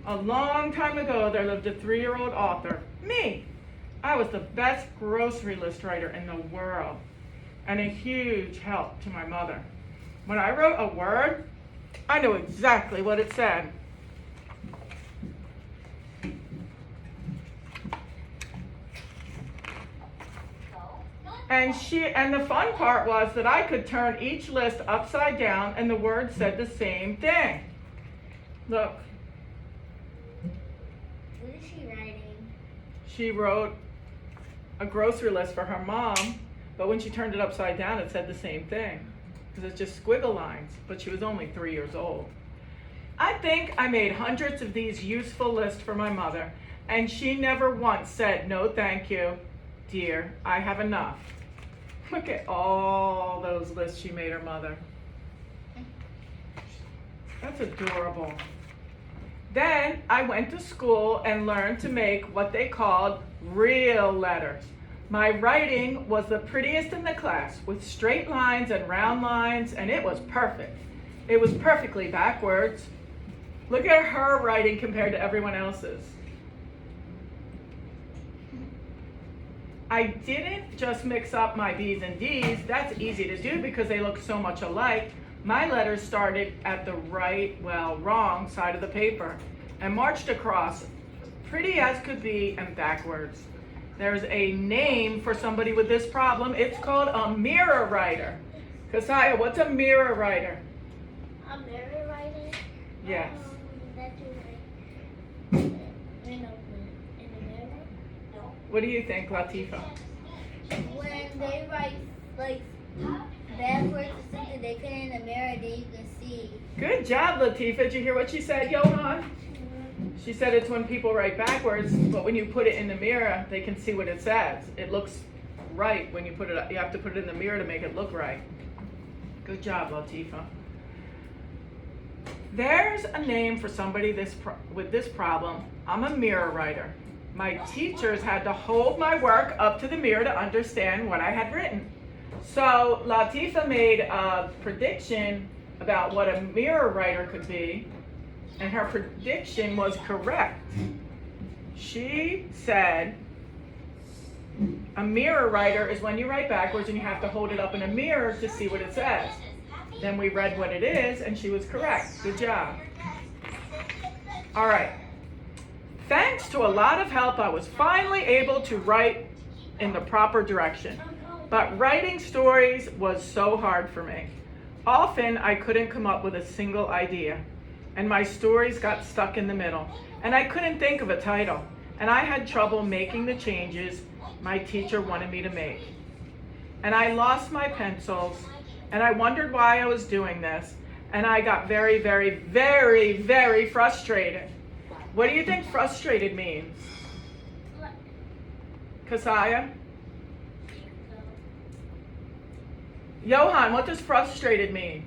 A long time ago, there lived a 3-year-old author, me. I was the best grocery list writer in the world and a huge help to my mother. When I wrote a word, I knew exactly what it said. And the fun part was that I could turn each list upside down and the word said the same thing. Look. What is she writing? She wrote a grocery list for her mom, but when she turned it upside down, it said the same thing. Because it's just squiggle lines, but she was only 3 years old. I think I made hundreds of these useful lists for my mother, and she never once said, "No, thank you, dear, I have enough." Look at all those lists she made her mother. That's adorable. Then I went to school and learned to make what they called real letters. My writing was the prettiest in the class, with straight lines and round lines, and it was perfect. It was perfectly backwards. Look at her writing compared to everyone else's. I didn't just mix up my B's and D's. That's easy to do because they look so much alike. My letters started at the wrong side of the paper and marched across, pretty as could be, and backwards. There's a name for somebody with this problem. It's called a mirror writer. Kasaya, what's a mirror writer? A mirror writer? Yes. That you write in a mirror? No. What do you think, Latifa? When they write like bad words or something, they put it in the mirror, then you can see. Good job, Latifa. Did you hear what she said, Johan? She said it's when people write backwards, but when you put it in the mirror, they can see what it says. It looks right when you put it up. You have to put it in the mirror to make it look right. Good job, Latifa. There's a name for somebody with this problem. I'm a mirror writer. My teachers had to hold my work up to the mirror to understand what I had written. So Latifa made a prediction about what a mirror writer could be, and her prediction was correct. She said a mirror writer is when you write backwards and you have to hold it up in a mirror to see what it says. Then we read what it is, and she was correct. Good job. All right. Thanks to a lot of help, I was finally able to write in the proper direction. But writing stories was so hard for me. Often I couldn't come up with a single idea, and my stories got stuck in the middle, and I couldn't think of a title, and I had trouble making the changes my teacher wanted me to make. And I lost my pencils, and I wondered why I was doing this, and I got very, very, very, very frustrated. What do you think frustrated means? Kasaya? Johan, what does frustrated mean?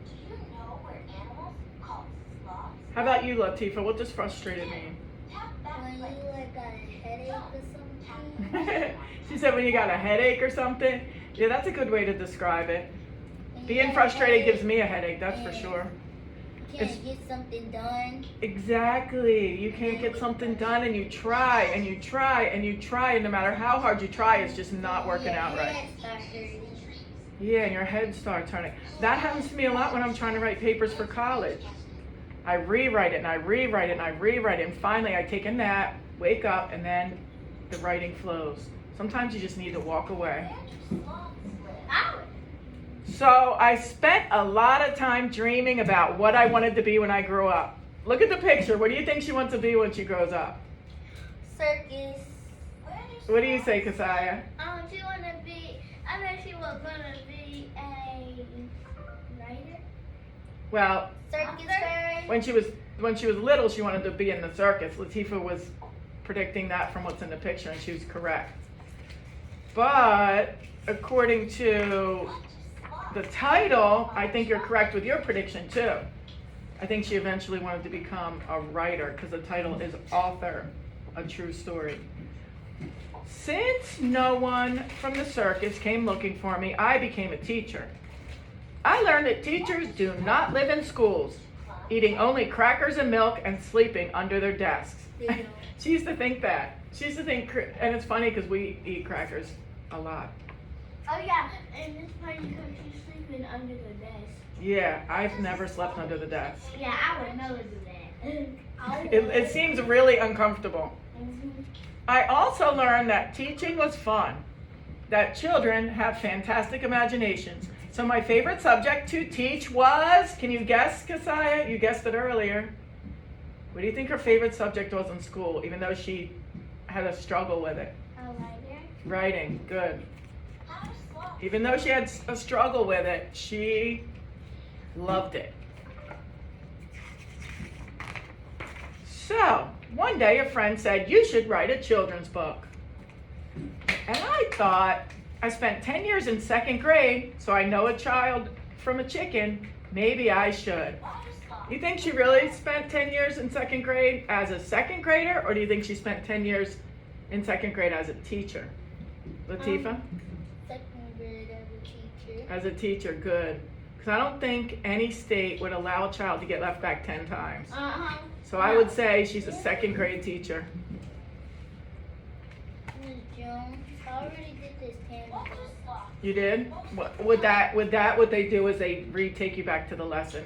Do you know we're animals called sloths? How about you, Latifa? What does frustrated mean? When you like got a headache or something? She said when you got a headache or something. Yeah, that's a good way to describe it. Being frustrated gives me a headache, that's for sure. You can't get something done. Exactly. You can't get something done, and you try and you try and you try, and no matter how hard you try, it's just not working out right. Yeah, and your head starts hurting. That happens to me a lot when I'm trying to write papers for college. I rewrite it and I rewrite it and I rewrite it, and finally I take a nap, wake up, and then the writing flows. Sometimes you just need to walk away. So I spent a lot of time dreaming about what I wanted to be when I grew up. Look at the picture. What do you think she wants to be when she grows up? Circus. What do you say, Kasaya? She want to be, I know she was going to be a writer. Well, Circus fairy. when she was little, she wanted to be in the circus. Latifa was predicting that from what's in the picture, and she was correct. But according to the title, I think you're correct with your prediction too. I think she eventually wanted to become a writer because the title is Author, a True Story. Since no one from the circus came looking for me, I became a teacher. I learned that teachers do not live in schools, eating only crackers and milk and sleeping under their desks. They don't. She used to think that. She used to think, and it's funny because we eat crackers a lot. Oh yeah, and this part you come to sleeping under the desk. Yeah, I've never slept under the desk. Yeah, I would never do that. It seems really uncomfortable. I also learned that teaching was fun, that children have fantastic imaginations. So my favorite subject to teach was, can you guess, Kasaya? You guessed it earlier. What do you think her favorite subject was in school, even though she had a struggle with it? Writing, good. Even though she had a struggle with it, she loved it. So, one day a friend said, you should write a children's book. And I thought, I spent 10 years in second grade, so I know a child from a chicken, maybe I should. You think she really spent 10 years in second grade as a second grader, or do you think she spent 10 years in second grade as a teacher? Latifa? Second grade as a teacher. As a teacher, good. Because I don't think any state would allow a child to get left back 10 times. So I would say she's a second grade teacher. Ms. Jones, I already did this canvas. You did? What they do is they retake you back to the lesson.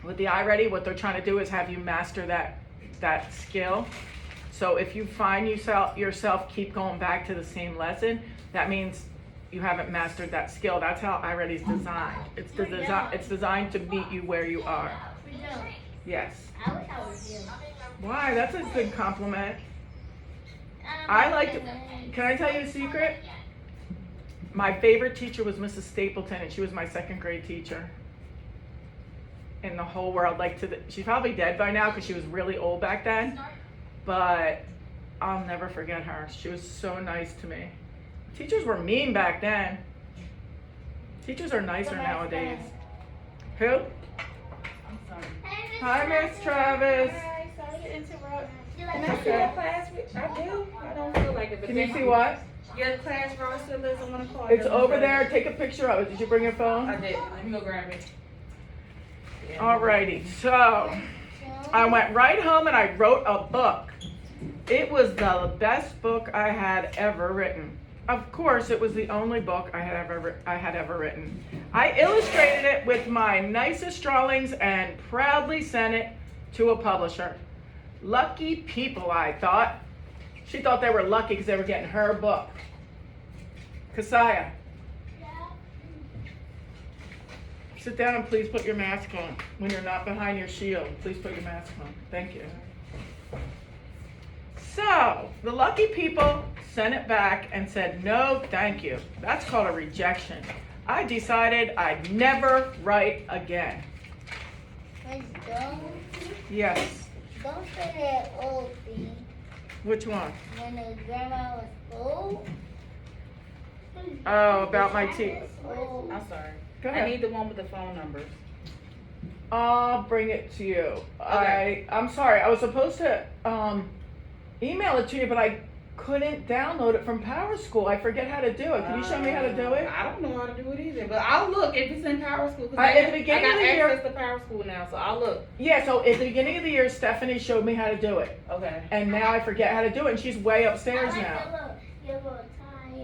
With the iReady, what they're trying to do is have you master that skill. So if you find yourself keep going back to the same lesson, that means you haven't mastered that skill. That's how iReady's designed. It's designed to meet you where you are. Yes. I wish I was you. Why? That's a good compliment. Can I tell you a secret? My favorite teacher was Mrs. Stapleton, and she was my second grade teacher in the whole world. She's probably dead by now because she was really old back then, but I'll never forget her. She was so nice to me. Teachers were mean back then. Teachers are nicer nowadays. Who? I'm sorry. Hi, Miss Travis. Hi, sorry to interrupt. You Can like I see your class? I do. I don't feel like it. But Can you thank see what? Your class roster list. I'm gonna call. It's them over first. there. Take a picture of it. Did you bring your I phone? did. Let me go grab it. Yeah. Alrighty, so I went right home and I wrote a book. It was the best book I had ever written. Of course, it was the only book I had ever written. I illustrated it with my nicest drawings and proudly sent it to a publisher. Lucky people, I thought. She thought they were lucky because they were getting her book. Kasaya, sit down and please put your mask on. When you're not behind your shield, please put your mask on. Thank you. So, the lucky people sent it back and said, no, thank you. That's called a rejection. I decided I'd never write again. Ms. Jones, Yes. don't say that old thing Which one? when the grandma was old. Oh, about my teeth. Oh, I'm sorry. Go I ahead. need the one with the phone numbers. I'll bring it to you. Okay. I'm sorry. I was supposed to email it to you, but I couldn't download it from Power School. I forget how to do it. Can you show me how to do it? I don't know how to do it either, but I'll look if it's in Power School. 'Cause At the beginning I got of the year- access to Power School now, so I'll look. Yeah, so at the beginning of the year, Stephanie showed me how to do it. Okay. And now I forget how to do it, and she's way upstairs now. your little tie.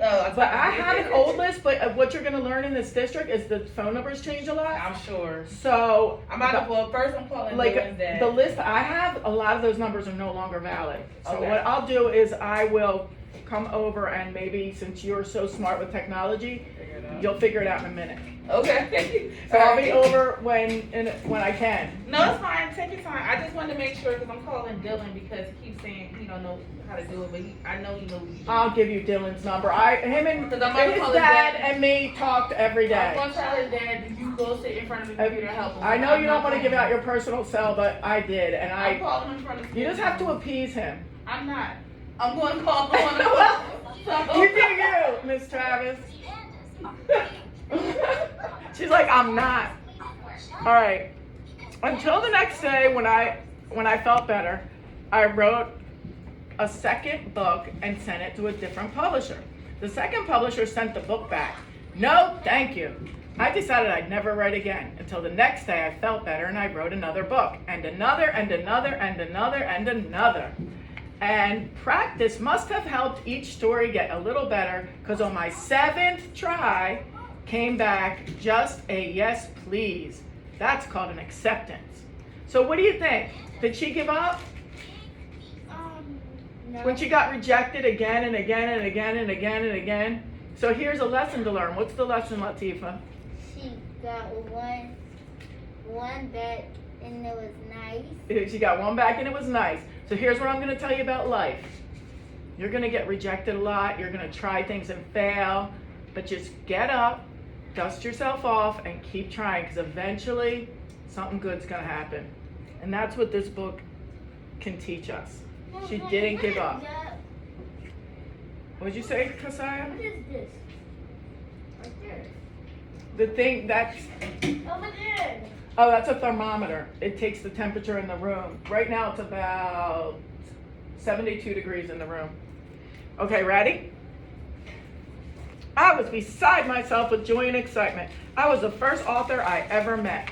Oh, But I have an old list, but what you're gonna learn in this district is the phone numbers change a lot. I'm sure. So, I'm about to. Well, first I'm calling like Dylan's dad. the list I have, a lot of those numbers are no longer valid. So Okay. what I'll do is I will come over and maybe since you're so smart with technology, Figure it out. you'll figure it out in a minute. Okay. So I'll be Alright. over when I can. No, it's fine. Take your time. I just wanted to make sure because I'm calling Dylan because he keeps saying he don't know how to do it, but I know he knows. I'll give you Dylan's number. Him and Because I'm gonna his call his dad dad. and me talked every I'm day. going to tell his dad that you go sit in front of the computer and help him. I know you don't want to give out your personal cell, but I did, and I'm calling him in front of the you just have to appease him. I'm not. I'm going to call him on the phone. You do you, Miss Travis. She's like, I'm not. All right. Until the next day when I felt better, I wrote a second book and sent it to a different publisher. The second publisher sent the book back. No, thank you. I decided I'd never write again until the next day I felt better and I wrote another book, and another, and another, and another, and another. And practice must have helped each story get a little better, because on my 7th try, came back just a yes, please. That's called an acceptance. So what do you think? Did she give up? No. When she got rejected again and again and again and again and again? So here's a lesson to learn. What's the lesson, Latifa? She got one back and it was nice. She got one back and it was nice. So here's what I'm going to tell you about life. You're going to get rejected a lot. You're going to try things and fail. But just get up, dust yourself off, and keep trying, because eventually something good's going to happen. And that's what this book can teach us. She didn't give up. What'd you say, Kasaya? What is this? Right there. The thing that's... Over there. Oh, that's a thermometer. It takes the temperature in the room. Right now it's about 72 degrees in the room. Okay, ready? I was beside myself with joy and excitement. I was the first author I ever met.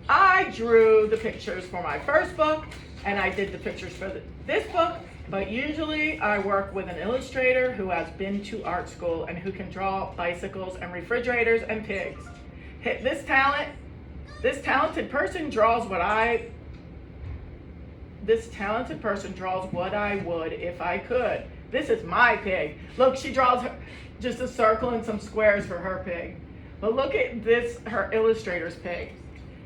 I drew the pictures for my first book, and I did the pictures for this book, but usually I work with an illustrator who has been to art school and who can draw bicycles and refrigerators and pigs. This talented person draws what I would if I could. This is my pig. Look, she draws just a circle and some squares for her pig. But look at this, her illustrator's pig.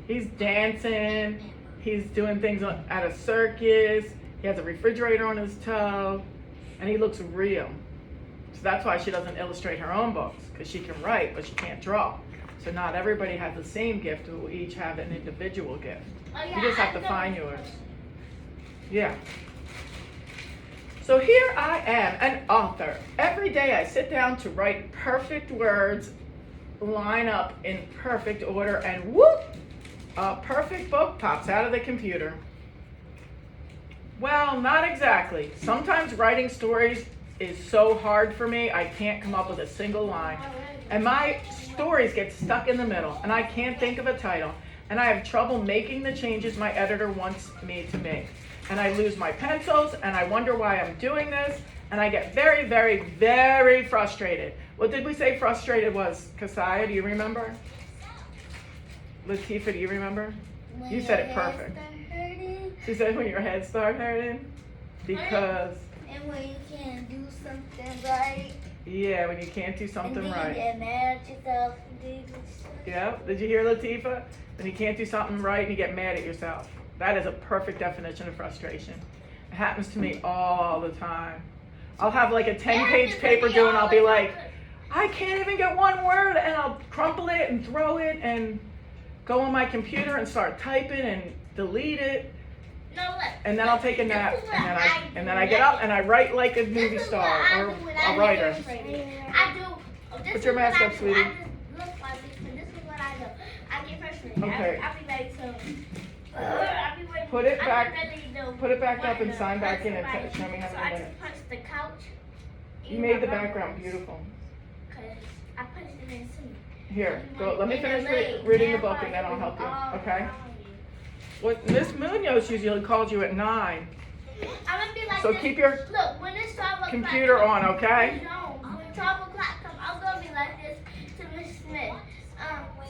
He's dancing, he's doing things at a circus, he has a refrigerator on his toe, and he looks real. So that's why she doesn't illustrate her own books, because she can write, but she can't draw. So not everybody has the same gift, we each have an individual gift. Oh, yeah, You just have to find yours. Yeah. So here I am, an author. Every day I sit down to write perfect words, line up in perfect order, and whoop, a perfect book pops out of the computer. Well, not exactly. Sometimes writing stories is so hard for me, I can't come up with a single line. And my stories get stuck in the middle, and I can't think of a title. And I have trouble making the changes my editor wants me to make. And I lose my pencils, and I wonder why I'm doing this, and I get very, very, very frustrated. What did we say frustrated was, Kasaya, do you remember? Latifa, do you remember? When You said your it head perfect. start hurting, She said when your head starts hurting? Because, and when you can't do something right. yeah, when you can't do something and then right. you get mad at yourself. And then you just- Yep. Did you hear Latifa? When you can't do something right and you get mad at yourself. That is a perfect definition of frustration. It happens to me all the time. I'll have like a 10-page paper due and I'll be like, I can't even get one word, and I'll crumple it and throw it and go on my computer and start typing and delete it. No, look. And then I'll take a nap, This is what and then I get up and I write like a movie This is star what I or do when a I writer. get frustrated. I do. This Put is your what mask I up, do. sweetie. I just look like this, but this is what I do. I get frustrated. Okay. I'll be like, so. I'll be like, Put it I back- just rather do Put it back up and one sign back in and somebody. show me how So many I minutes. just punch the couch. You made the background beautiful. Cause I punched it in too. Here, go. Let me finish reading the book and then I'll help you. Okay? What Miss Munoz usually calls you at 9. I'm gonna be like So this. keep your Look, when it's 12 o'clock. computer on, okay? No, when 12 o'clock comes, I'm gonna be like this to Miss Smith.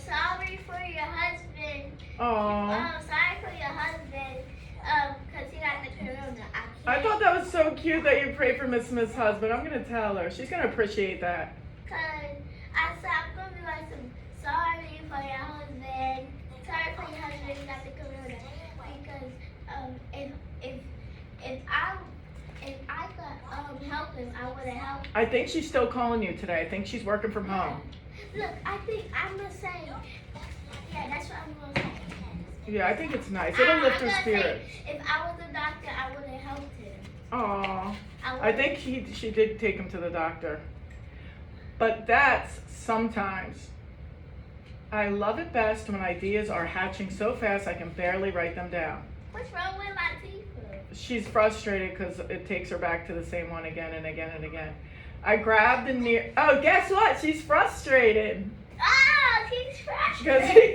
Sorry for your husband. Aww. Sorry for your husband. Cause he got the corona. I thought that was so cute that you prayed for Miss Smith's husband. I'm gonna tell her. She's gonna appreciate that. Cause I said I'm gonna be like some. Sorry for your husband. Sorry for your husband. He got the corona. Because if I could help him, I would have helped him. I think she's still calling you today. I think she's working from home. Look, I think I'm gonna say. Yeah, that's what I'm gonna say. Yeah, I think it's nice. It'll lift her spirits. If I was a doctor, I would have helped him. Aww. I would've- think she did take him to the doctor. But that's sometimes. I love it best when ideas are hatching so fast I can barely write them down. What's wrong with Latifa? She's frustrated because it takes her back to the same one again and again and again. I grabbed the near. Oh, guess what? She's frustrated. Ah! he's trash. Because he